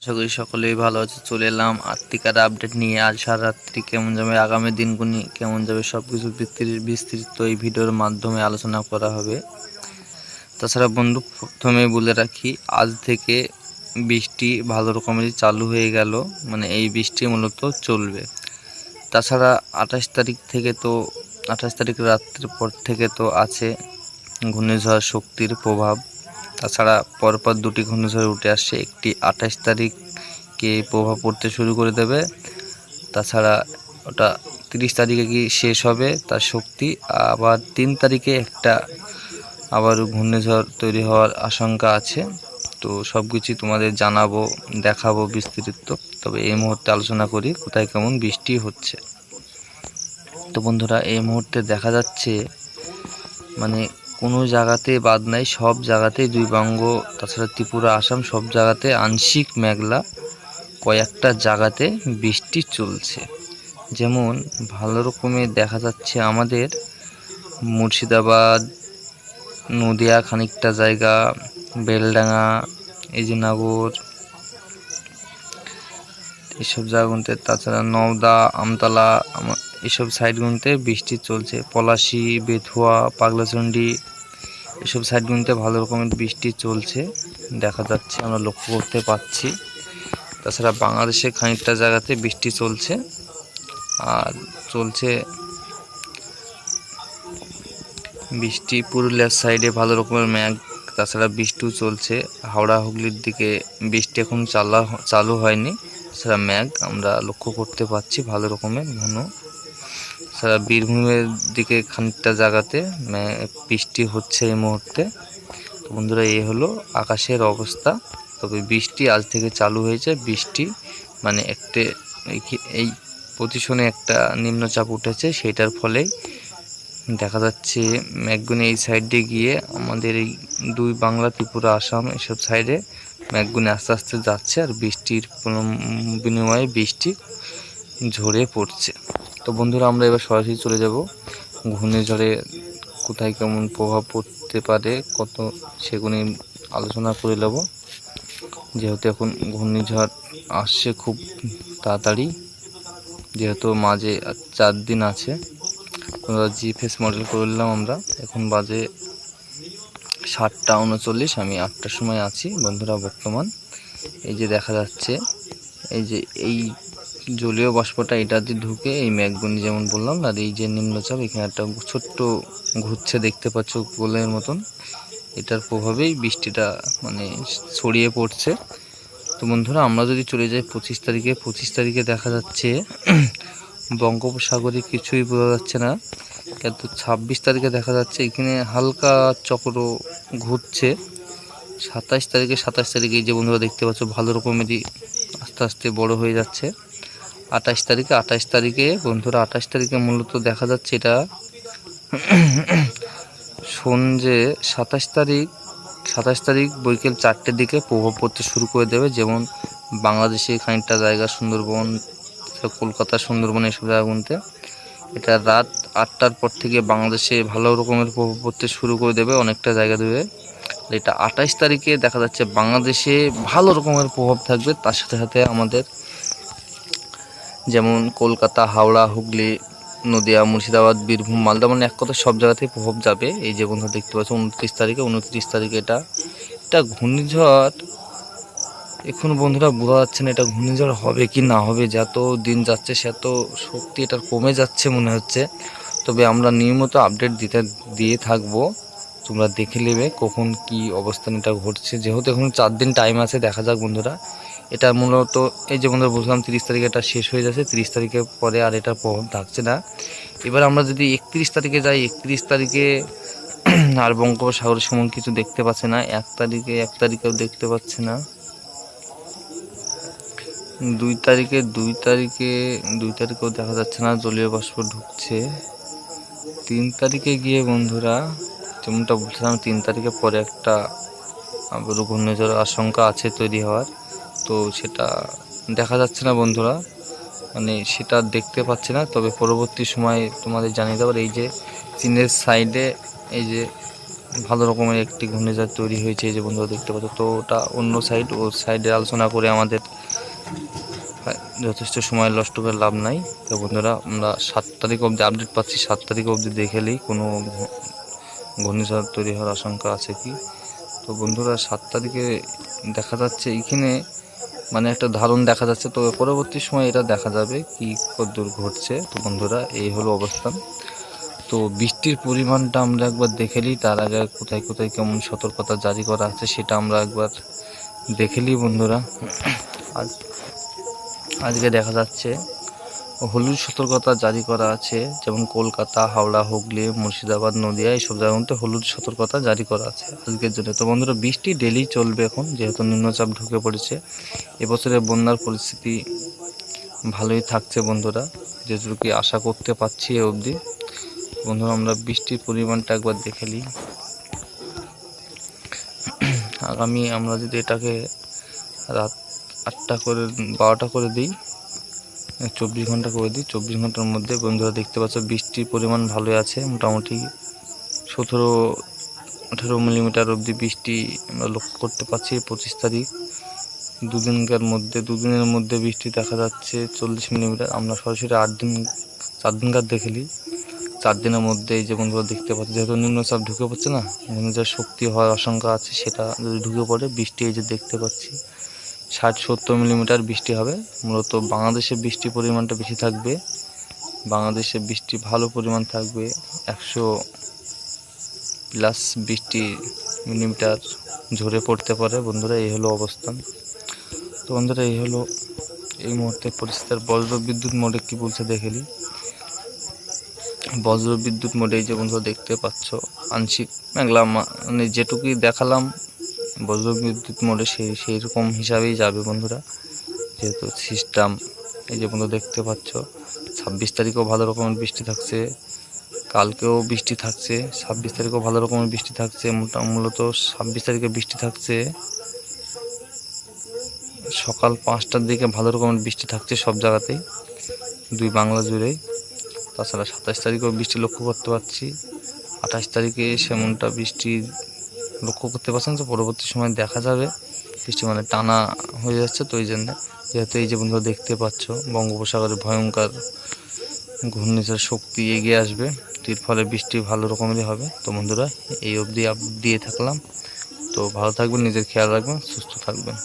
আশা করি সকলেই ভালো আছে। চলে এলাম আর্থিকার আপডেট নিয়ে। আজ সারা রাত্রি কেমন যাবে, আগামী দিনগুলি কেমন যাবে, সব কিছু বিস্তৃত এই ভিডিওর মাধ্যমে আলোচনা করা হবে। তাছাড়া বন্ধু, প্রথমে বলে রাখি, আজ থেকে বৃষ্টি ভালো রকমেরই চালু হয়ে গেল, মানে এই বৃষ্টি মূলত চলবে। তাছাড়া 28 তারিখ রাত্রের পর থেকে তো আছে ঘূর্ণিঝড় শক্তির প্রভাব। তাছাড়া পরপর দুটি ঘূর্ণিঝড় উঠে আসছে। একটি 28 তারিখে প্রভাব পড়তে শুরু করে দেবে, তাছাড়া ওটা 30 তারিখে কি শেষ হবে তার শক্তি। আবার 3 তারিখে একটা আবার ঘূর্ণিঝড় তৈরি হওয়ার আশঙ্কা আছে। তো সব কিছুই তোমাদের জানাবো, দেখাবো বিস্তারিত। তবে এই মুহূর্তে আলোচনা করি কোথায় কেমন বৃষ্টি হচ্ছে। তো বন্ধুরা, এই মুহূর্তে দেখা যাচ্ছে মানে কোনো জায়গাতে বাদ নাই, সব জায়গাতেই দুইবঙ্গ তাছাড়া ত্রিপুরা, আসাম সব জায়গাতে আংশিক মেঘলা, কয়েকটা জায়গাতে বৃষ্টি চলছে। যেমন ভালো রকমের দেখা যাচ্ছে আমাদের মুর্শিদাবাদ, নদিয়া খানিকটা জায়গা, বেলডাঙ্গা, এজিনাগর, এইসব জায়গাগুলোতে, তাছাড়া নওদা, আমতলা, এসব সাইডগুলোতে বৃষ্টি চলছে। পলাশী, বেথুয়া, পাগলাচন্ডী, এসব সাইডগুলোতে ভালো রকমের বৃষ্টি চলছে দেখা যাচ্ছে, আমরা লক্ষ্য করতে পাচ্ছি। তাছাড়া বাংলাদেশে খানিকটা জায়গাতে বৃষ্টি চলছে, আর চলছে বৃষ্টি পুরুলিয়ার সাইডে ভালো রকমের মেঘ, তাছাড়া বৃষ্টিও চলছে। হাওড়া হুগলির দিকে বৃষ্টি এখন চালু হয়নি, তাছাড়া মেঘ আমরা লক্ষ্য করতে পাচ্ছি ভালো রকমের ঘন। তাছাড়া বীরভূমের দিকে খানিকটা জায়গাতে বৃষ্টি হচ্ছে এই মুহূর্তে। তো বন্ধুরা, এই হলো আকাশের অবস্থা। তবে বৃষ্টি আজ থেকে চালু হয়েছে। বৃষ্টি মানে এই পজিশনে একটা নিম্নচাপ উঠেছে, সেটার ফলে দেখা যাচ্ছে মেঘগুনি এই সাইডে গিয়ে আমাদের এই দুই বাংলা, ত্রিপুরা, আসাম এসব সাইডে মেঘগুনি আস্তে আস্তে যাচ্ছে, আর বৃষ্টির কোনো বিনিময়ে বৃষ্টি ঝরে পড়ছে। তো বন্ধুরা, আমরা এবার সরাসরি চলে যাব ঘূর্ণিঝড়ে কোথায় কেমন প্রভাব পড়তে পারে, সেগুলি আলোচনা করে নেব। যেহেতু এখন ঘূর্ণিঝড় আসছে খুব তাড়াতাড়ি, যেহেতু মাঝে 4 দিন আছে। জিপিএস মডেল করলাম আমরা। এখন বাজে 7:39, আমি 8টার সময় আছি বন্ধুরা বর্তমান। এই যে দেখা যাচ্ছে, এই যে এই জলীয় বাষ্পটা এটাতে ঢুকে এই মেঘগুনি যেমন বললাম, আর এই যে নিম্নচাপ এখানে একটা ছোট্ট ঘুরছে দেখতে পাচ্ছ গোলের মতন, এটার প্রভাবেই বৃষ্টিটা মানে ছড়িয়ে পড়ছে। তো বন্ধুরা, আমরা যদি চলে যাই 25 তারিখে দেখা যাচ্ছে বঙ্গোপসাগরে কিছুই বোঝা যাচ্ছে না, কিন্তু 26 তারিখে দেখা যাচ্ছে এখানে হালকা চক্র ঘুরছে। 27 তারিখে এই যে বন্ধুরা দেখতে পাচ্ছ ভালো রকমেরই আস্তে আস্তে বড় হয়ে যাচ্ছে। 28 তারিখে বন্ধুরা, 28 তারিখে মূলত দেখা যাচ্ছে এটা সন্ধ্যে 27 তারিখ বৈকাল 4টের দিকে প্রভাব পড়তে শুরু করে দেবে। যেমন বাংলাদেশে খানিকটা জায়গা, সুন্দরবন, কলকাতা, সুন্দরবন, এসব জায়গাগুলোতে এটা রাত 8টার পর থেকে বাংলাদেশে ভালো রকমের প্রভাব পড়তে শুরু করে দেবে অনেকটা জায়গা ধরে। এটা 28 তারিখে দেখা যাচ্ছে বাংলাদেশে ভালো রকমের প্রভাব থাকবে। তার সাথে সাথে আমাদের যেমন কলকাতা, হাওড়া, হুগলি, নদিয়া, মুর্শিদাবাদ, বীরভূম, মালদা, মানে এক কথা সব জায়গাতেই প্রভাব যাবে। এই যে বন্ধু দেখতে পাচ্ছ 29 তারিখে এটা ঘূর্ণিঝড়। এখন বন্ধুরা বোঝা যাচ্ছে না এটা ঘূর্ণিঝড় হবে কি না হবে, যত দিন যাচ্ছে সেত শক্তি এটার কমে যাচ্ছে মনে হচ্ছে। তবে আমরা নিয়মিত আপডেট দিয়ে থাকবো, তোমরা দেখে নেবে কখন কি অবস্থান এটা ঘটছে। যেহেতু এখন 4 দিন টাইম আছে, দেখা যাক বন্ধুরা। এটা মূলত এই যে বন্ধুরা বলছিলাম 30 তারিখে এটা শেষ হয়ে যাচ্ছে, 30 তারিখের পরে আর এটার প্রভাব থাকছে না। এবার আমরা যদি 31 তারিখে যাই, 31 তারিখে আর বঙ্গোপসাগরের সমান কিছু দেখতে পাচ্ছে না। 1 তারিখেও দেখতে পাচ্ছে না। 2 তারিখেও দেখা যাচ্ছে না, জলীয় বাষ্প ঢুকছে। 3 তারিখে গিয়ে বন্ধুরা যেমনটা বলছিলাম, 3 তারিখে পরে একটা আবার ঘূর্ণিঝড়ের আশঙ্কা আছে তৈরি হওয়ার। তো সেটা দেখা যাচ্ছে না বন্ধুরা, মানে সেটা দেখতে পাচ্ছি না। তবে পরবর্তী সময় তোমাদের জানিয়ে দেওয়ার, এই যে চীনের সাইডে এই যে ভালো রকমের একটি ঘূর্ণিঝড় তৈরি হয়েছে, এই যে বন্ধুরা দেখতে পাচ্ছ। তো ওটা অন্য সাইড, ও সাইডে আলোচনা করে আমাদের যথেষ্ট সময় নষ্ট করে লাভ নাই। তো বন্ধুরা আমরা 7 তারিখ অবধি আপডেট পাচ্ছি, 7 তারিখ অবধি দেখেলেই কোনো ঘূর্ণিঝড় তৈরি হওয়ার আশঙ্কা আছে কি। তো বন্ধুরা 7 তারিখে দেখা যাচ্ছে এইখানে মানে একটা ধারণ দেখা যাচ্ছে, তো পরবর্তী সময় এটা দেখা যাবে কি কতদূর ঘটছে। তো বন্ধুরা এই হলো অবস্থান। তো বৃষ্টির পরিমাণটা আমরা একবার দেখে নিই, তার আগে কোথায় কোথায় কেমন সতর্কতা জারি করা আছে সেটা আমরা একবার দেখে নিই বন্ধুরা। আজকে দেখা যাচ্ছে হলুদ সতর্কতা জারি করা আছে, যেমন কলকাতা, হাওড়া, হুগলি, মুর্শিদাবাদ, নদিয়া এইসব জায়গার মধ্যে হলুদ সতর্কতা জারি করা আছে আজকের জন্য। তো বন্ধুরা বৃষ্টি ডেলি চলবে এখন, যেহেতু নিম্নচাপ ঢুকে পড়েছে। এবছরে বন্যার পরিস্থিতি ভালোই থাকছে বন্ধুরা, যেটুকু আশা করতে পারছি এ অবধি। বন্ধুরা আমরা বৃষ্টির পরিমাণটা একবার দেখে নিই। আগামী আমরা যদি এটাকে রাত 8টা করে 12টা করে দিই, 24 ঘন্টা করে দিই, 24 ঘন্টার মধ্যে বন্ধুরা দেখতে পাচ্ছ বৃষ্টির পরিমাণ ভালোই আছে। মোটামুটি 17-18 মিলিমিটার অবধি বৃষ্টি আমরা লক্ষ্য করতে পারছি। 25 তারিখ দুদিনের মধ্যে বৃষ্টি দেখা যাচ্ছে 40 মিলিমিটার। আমরা সরাসরি 4 দিনকার দেখে নিই। 4 দিনের মধ্যে এই যে বন্ধুরা দেখতে পাচ্ছি, যেহেতু নিম্নচাপ ঢুকে পড়ছে না, ঘূর্ণিঝড় শক্তি হওয়ার আশঙ্কা আছে, সেটা যদি ঢুকে পড়ে বৃষ্টি এই যে দেখতে পাচ্ছি 60-70 মিলিমিটার বৃষ্টি হবে। মূলত বাংলাদেশে বৃষ্টির পরিমাণটা বেশি থাকবে, বাংলাদেশে বৃষ্টি ভালো পরিমাণ থাকবে, 100+ বৃষ্টি মিলিমিটার ঝরে পড়তে পারে বন্ধুরা। এই হলো অবস্থান। তো বন্ধুরা এই হলো এই মুহূর্তে পরিস্থিতির। বজ্র বিদ্যুৎ মোডে কি বলছে দেখে নিই। বজ্র বিদ্যুৎ মোডে এই যে বন্ধুরা দেখতে পাচ্ছ আংশিক মেঘলা, মানে যেটুকুই দেখালাম বজ্র বিদ্যুৎ মোডে সেই রকম হিসাবেই যাবে বন্ধুরা, যেহেতু সিস্টেম। এই যে বন্ধুরা দেখতে পাচ্ছ 26 তারিখেও ভালো রকমের বৃষ্টি থাকছে, কালকেও বৃষ্টি থাকছে, 26 তারিখেও ভালো রকমের বৃষ্টি থাকছে। মূলত 26 তারিখে বৃষ্টি থাকছে সকাল 5টার দিকে, ভালো রকমের বৃষ্টি থাকছে সব জায়গাতেই, 2 বাংলা জুড়েই। তাছাড়া 27 তারিখেও বৃষ্টি লক্ষ্য করতে পারছি, 28 তারিখে সেমনটা বৃষ্টি লক্ষ্য করতে পারছেন। তো পরবর্তী সময় দেখা যাবে বৃষ্টি মানে টানা হয়ে যাচ্ছে। তো এই জন্য যেহেতু এই যে বন্ধুরা দেখতে পাচ্ছ বঙ্গোপসাগরে ভয়ঙ্কর ঘূর্ণিঝড় শক্তি এগিয়ে আসবে, এর ফলে বৃষ্টি ভালো রকমেরই হবে। তো বন্ধুরা এই অবধি আপডেট দিয়ে থাকলাম। তো ভালো থাকবেন, নিজের খেয়াল রাখবেন, সুস্থ থাকবেন।